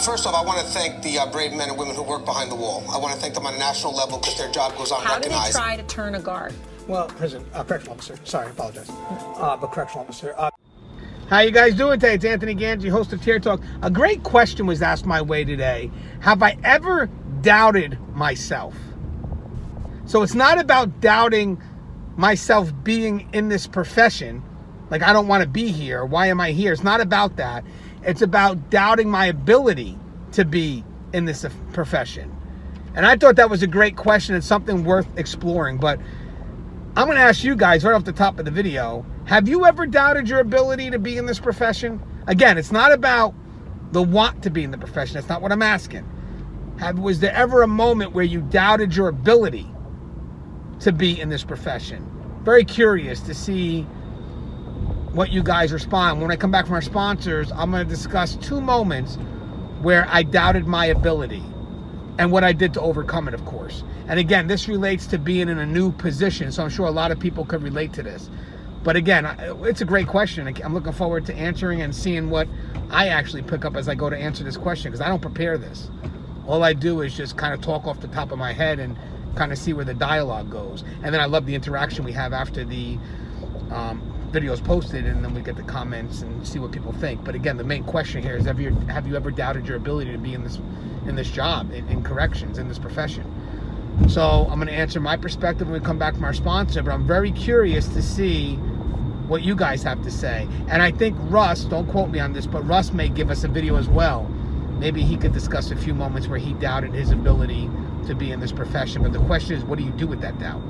First off, I want to thank the brave men and women who work behind the wall. I want to thank them on a national level because their job goes unrecognized. How do they try to turn a guard? Well, correctional officer. Sorry, I apologize. But correctional officer. How you guys doing today? It's Anthony Gangi, host of Tier Talk. A great question was asked my way today. Have I ever doubted myself? So it's not about doubting myself being in this profession. Like, I don't want to be here. Why am I here? It's not about that. It's about doubting my ability to be in this profession. And I thought that was a great question and something worth exploring. But I'm going to ask you guys right off the top of the video, have you ever doubted your ability to be in this profession? Again, it's not about the want to be in the profession. That's not what I'm asking. Was there ever a moment where you doubted your ability to be in this profession? Very curious to see what you guys respond. When I come back from our sponsors, I'm going to discuss 2 moments where I doubted my ability and what I did to overcome it, of course. And again, this relates to being in a new position, so I'm sure a lot of people could relate to this. But again, it's a great question. I'm looking forward to answering and seeing what I actually pick up as I go to answer this question, because I don't prepare this. All I do is just kind of talk off the top of my head and kind of see where the dialogue goes. And then I love the interaction we have after the videos posted, and then we get the comments and see what people think. But again, the main question here is, have you ever doubted your ability to be in this job, in corrections, in this profession? So I'm going to answer my perspective when we come back from our sponsor, but I'm very curious to see what you guys have to say. And I think Russ, don't quote me on this, but Russ may give us a video as well. Maybe he could discuss a few moments where he doubted his ability to be in this profession. But the question is, what do you do with that doubt?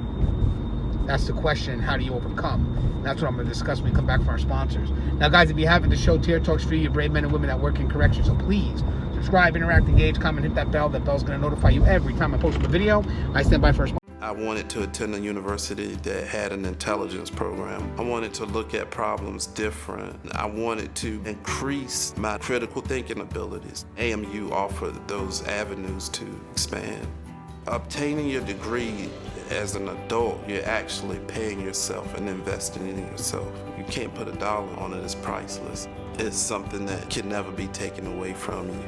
That's the question. How do you overcome? And that's what I'm going to discuss when we come back from our sponsors. Now, guys, if you haven't, the show Tier Talks for you, brave men and women that work in corrections. So please subscribe, interact, engage, comment, hit that bell. That bell's going to notify you every time I post a video. I stand by for a sponsor. I wanted to attend a university that had an intelligence program. I wanted to look at problems different. I wanted to increase my critical thinking abilities. AMU offered those avenues to expand. Obtaining your degree as an adult, you're actually paying yourself and investing in yourself. You can't put a dollar on it. It's priceless. It's something that can never be taken away from you.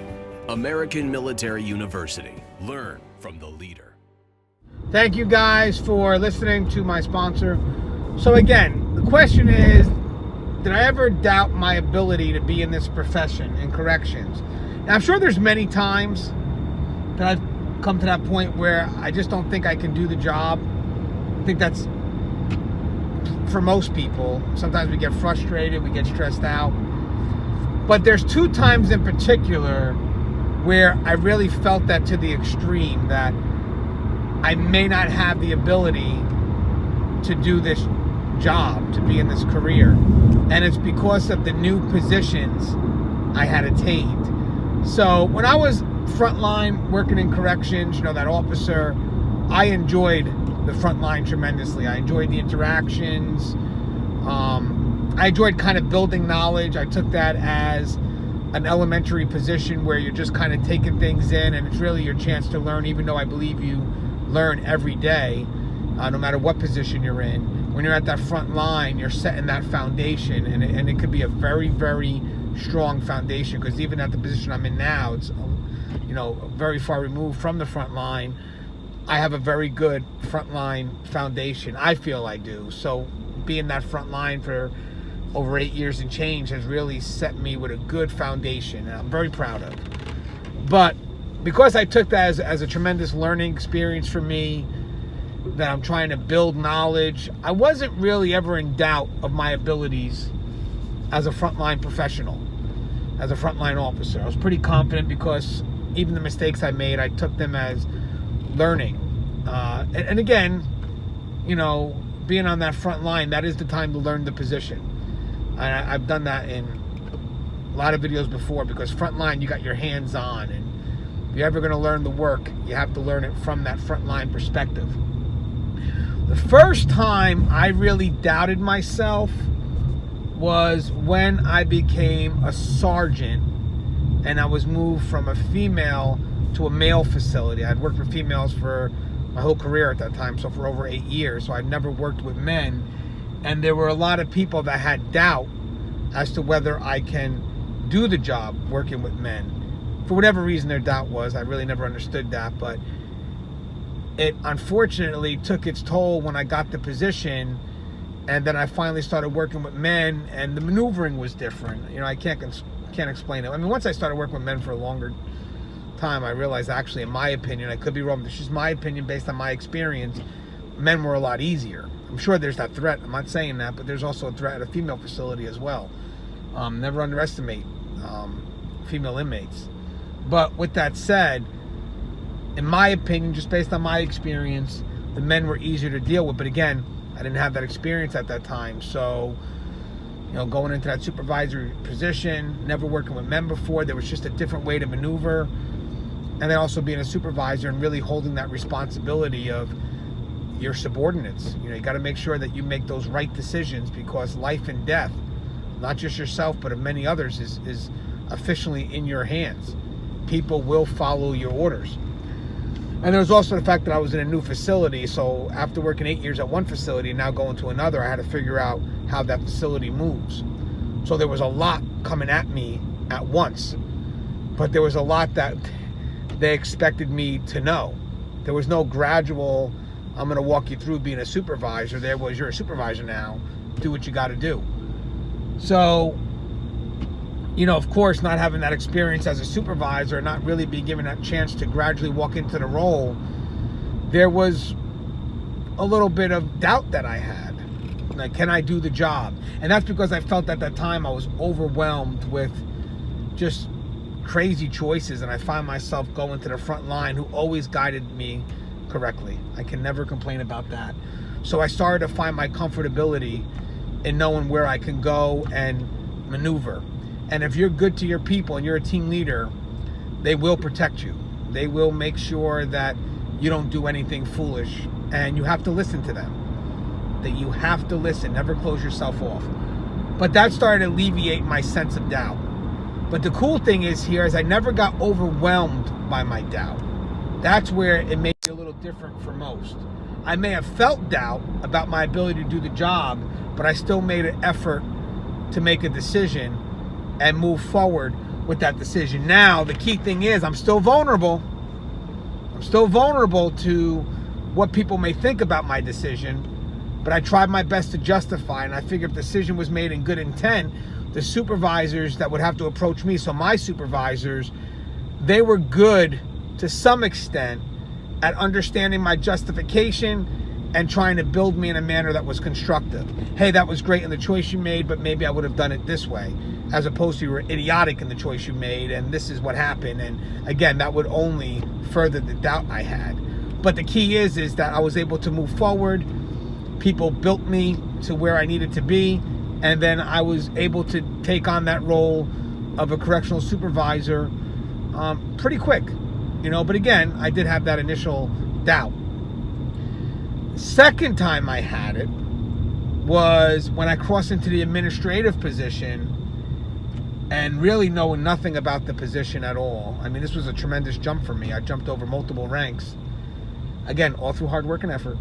American Military University. Learn from the leader. Thank you guys for listening to my sponsor. So again, the question is, did I ever doubt my ability to be in this profession, in corrections? Now, I'm sure there's many times that I've come to that point where I just don't think I can do the job. I think that's for most people. Sometimes we get frustrated, we get stressed out. But there's 2 times in particular where I really felt that to the extreme, that I may not have the ability to do this job, to be in this career. And it's because of the new positions I had attained. So when I was frontline working in corrections, that officer, I enjoyed the front line tremendously. I enjoyed the interactions. I enjoyed kind of building knowledge. I took that as an elementary position where you're just kind of taking things in, and it's really your chance to learn, even though I believe you learn every day, no matter what position you're in. When you're at that front line, you're setting that foundation, and it could be a very, very strong foundation, because even at the position I'm in now, it's very far removed from the front line. I have a very good frontline foundation. I feel I do. So being that front line for over 8 years and change has really set me with a good foundation, and I'm very proud of. But because I took that as a tremendous learning experience for me, that I'm trying to build knowledge, I wasn't really ever in doubt of my abilities as a frontline professional, as a frontline officer. I was pretty confident, because even the mistakes I made, I took them as learning. And again, being on that front line, that is the time to learn the position. I've done that in a lot of videos before, because front line, you got your hands on, and if you're ever going to learn the work, you have to learn it from that front line perspective. The first time I really doubted myself was when I became a sergeant, and I was moved from a female to a male facility. I'd worked with females for my whole career at that time, so for over 8 years. So I'd never worked with men. And there were a lot of people that had doubt as to whether I can do the job working with men. for whatever reason their doubt was. I really never understood that, but it unfortunately took its toll when I got the position, and then I finally started working with men, and the maneuvering was different. You know, I can't explain it. I mean, once I started working with men for a longer time, I realized, actually, in my opinion, I could be wrong, but it's just my opinion based on my experience, men were a lot easier. I'm sure there's that threat. I'm not saying that, but there's also a threat at a female facility as well. Never underestimate female inmates. But with that said, in my opinion, just based on my experience, the men were easier to deal with. But again, I didn't have that experience at that time. So, you know, going into that supervisory position, never working with men before, there was just a different way to maneuver. And then also being a supervisor and really holding that responsibility of your subordinates. You know, you got to make sure that you make those right decisions, because life and death, not just yourself, but of many others, is officially in your hands. People will follow your orders. And there was also the fact that I was in a new facility. So after working 8 years at one facility and now going to another, I had to figure out how that facility moves. So there was a lot coming at me at once, but there was a lot that they expected me to know. There was no gradual, I'm going to walk you through being a supervisor. There was, you're a supervisor now, do what you got to do. So, you know, of course, not having that experience as a supervisor, not really being given that chance to gradually walk into the role, there was a little bit of doubt that I had. Like, can I do the job? And that's because I felt at that time I was overwhelmed with just crazy choices, and I find myself going to the front line, who always guided me correctly. I can never complain about that. So I started to find my comfortability in knowing where I can go and maneuver. And if you're good to your people and you're a team leader, they will protect you. They will make sure that you don't do anything foolish, and you have to listen to them. That you have to listen, never close yourself off. But that started to alleviate my sense of doubt. But the cool thing is here is I never got overwhelmed by my doubt. That's where it made it a little different for most. I may have felt doubt about my ability to do the job, but I still made an effort to make a decision and move forward with that decision. Now, the key thing is I'm still vulnerable. I'm still vulnerable to what people may think about my decision, but I tried my best to justify, and I figured if the decision was made in good intent, the supervisors that would have to approach me, so my supervisors, they were good to some extent at understanding my justification and trying to build me in a manner that was constructive. Hey, that was great in the choice you made, but maybe I would have done it this way, as opposed to you were idiotic in the choice you made, and this is what happened. And again, that would only further the doubt I had. But the key is that I was able to move forward. People built me to where I needed to be, and then I was able to take on that role of a correctional supervisor pretty quick, you know. But again, I did have that initial doubt. Second time I had it was when I crossed into the administrative position and really knowing nothing about the position at all. I mean, this was a tremendous jump for me. I jumped over multiple ranks. Again, all through hard work and effort.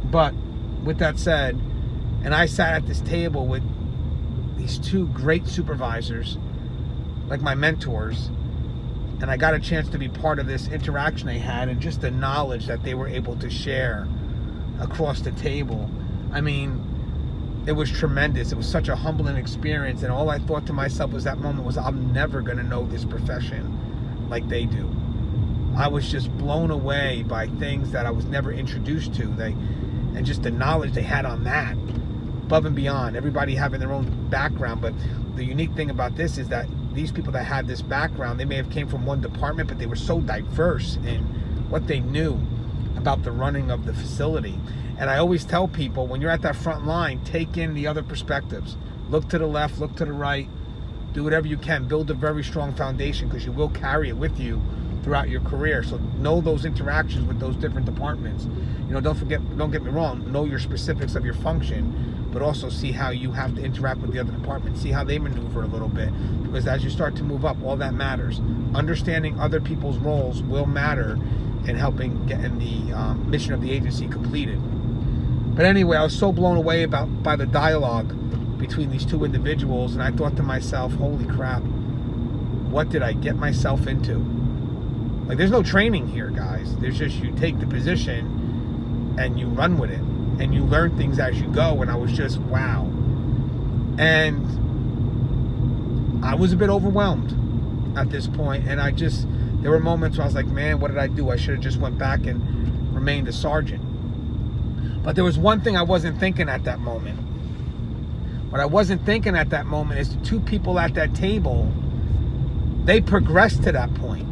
But with that said, and I sat at this table with these two great supervisors, like my mentors, and I got a chance to be part of this interaction they had, and just the knowledge that they were able to share across the table. I mean, it was tremendous. It was such a humbling experience, and all I thought to myself was that moment was, I'm never going to know this profession like they do. I was just blown away by things that I was never introduced to. And just the knowledge they had on that, above and beyond. Everybody having their own background, but the unique thing about this is that these people that had this background, they may have came from one department, but they were so diverse in what they knew about the running of the facility. And I always tell people, when you're at that front line, take in the other perspectives. Look to the left, look to the right, do whatever you can, build a very strong foundation, because you will carry it with you throughout your career. So know those interactions with those different departments. You know, don't get me wrong, know your specifics of your function, but also see how you have to interact with the other departments, see how they maneuver a little bit, because as you start to move up, all that matters. Understanding other people's roles will matter in helping getting the mission of the agency completed. But anyway, I was so blown away by the dialogue between these two individuals, and I thought to myself, holy crap, what did I get myself into? Like, there's no training here, guys. There's just, you take the position and you run with it, and you learn things as you go. And I was just, wow. And I was a bit overwhelmed at this point, and there were moments where I was like, man, what did I do? I should have just went back and remained a sergeant. But there was one thing I wasn't thinking at that moment. What I wasn't thinking at that moment is the two people at that table, they progressed to that point.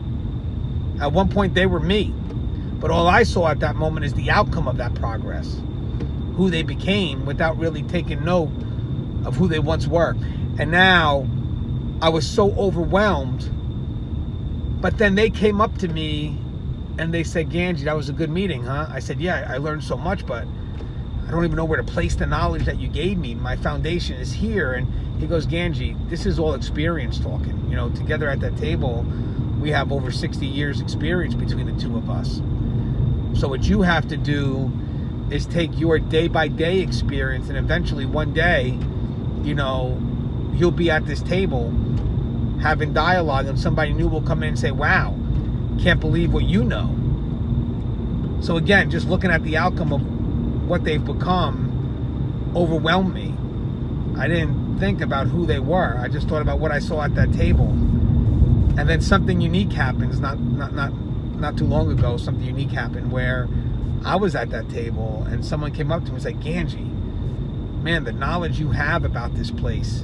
At one point, they were me. But all I saw at that moment is the outcome of that progress, who they became without really taking note of who they once were. And now I was so overwhelmed. But then they came up to me and they said, Gangi, that was a good meeting, huh? I said, yeah, I learned so much, but I don't even know where to place the knowledge that you gave me. My foundation is here. And he goes, Gangi, this is all experience talking. You know, together at that table, we have over 60 years experience between the two of us. So what you have to do is take your day-by-day experience, and eventually one day, you know, you'll be at this table having dialogue, and somebody new will come in and say, wow, can't believe what you know. So again, just looking at the outcome of what they've become overwhelmed me. I didn't think about who they were. I just thought about what I saw at that table. And then something unique happens, not too long ago, something unique happened where I was at that table and someone came up to me and said, Gangi, man, the knowledge you have about this place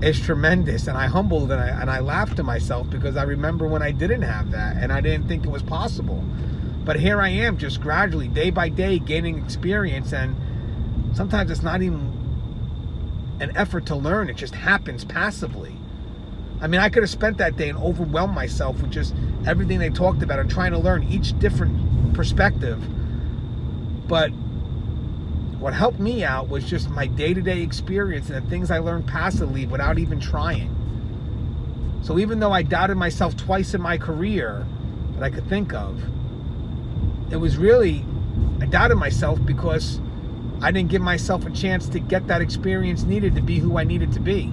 is tremendous. And I humbled and I laughed to myself, because I remember when I didn't have that and I didn't think it was possible. But here I am, just gradually, day by day, gaining experience. And sometimes it's not even an effort to learn. It just happens passively. I mean, I could have spent that day and overwhelmed myself with just everything they talked about and trying to learn each different perspective. But what helped me out was just my day-to-day experience and the things I learned passively without even trying. So even though I doubted myself twice in my career that I could think of, it was really, I doubted myself because I didn't give myself a chance to get that experience needed to be who I needed to be.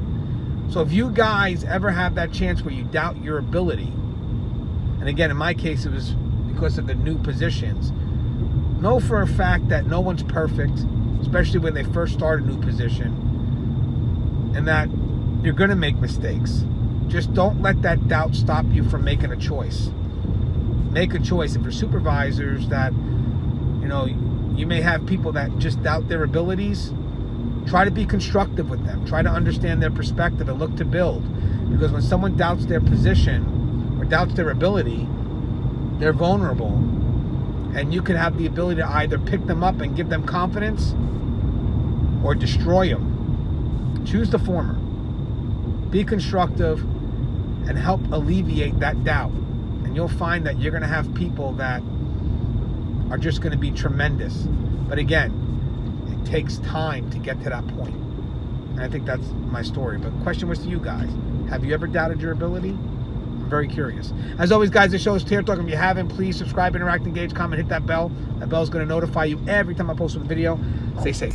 So if you guys ever have that chance where you doubt your ability, and again, in my case, it was because of the new positions, know for a fact that no one's perfect, especially when they first start a new position, and that you're going to make mistakes. Just don't let that doubt stop you from making a choice. Make a choice. And for supervisors that, you know, you may have people that just doubt their abilities, try to be constructive with them. Try to understand their perspective and look to build. Because when someone doubts their position or doubts their ability, they're vulnerable. And you can have the ability to either pick them up and give them confidence or destroy them. Choose the former. Be constructive and help alleviate that doubt. And you'll find that you're going to have people that are just going to be tremendous. But again, it takes time to get to that point. And I think that's my story. But the question was to you guys. Have you ever doubted your ability? I'm very curious. As always, guys, the show is Tear Talk. If you haven't, please subscribe, interact, engage, comment, hit that bell. That bell is going to notify you every time I post a video. Stay safe.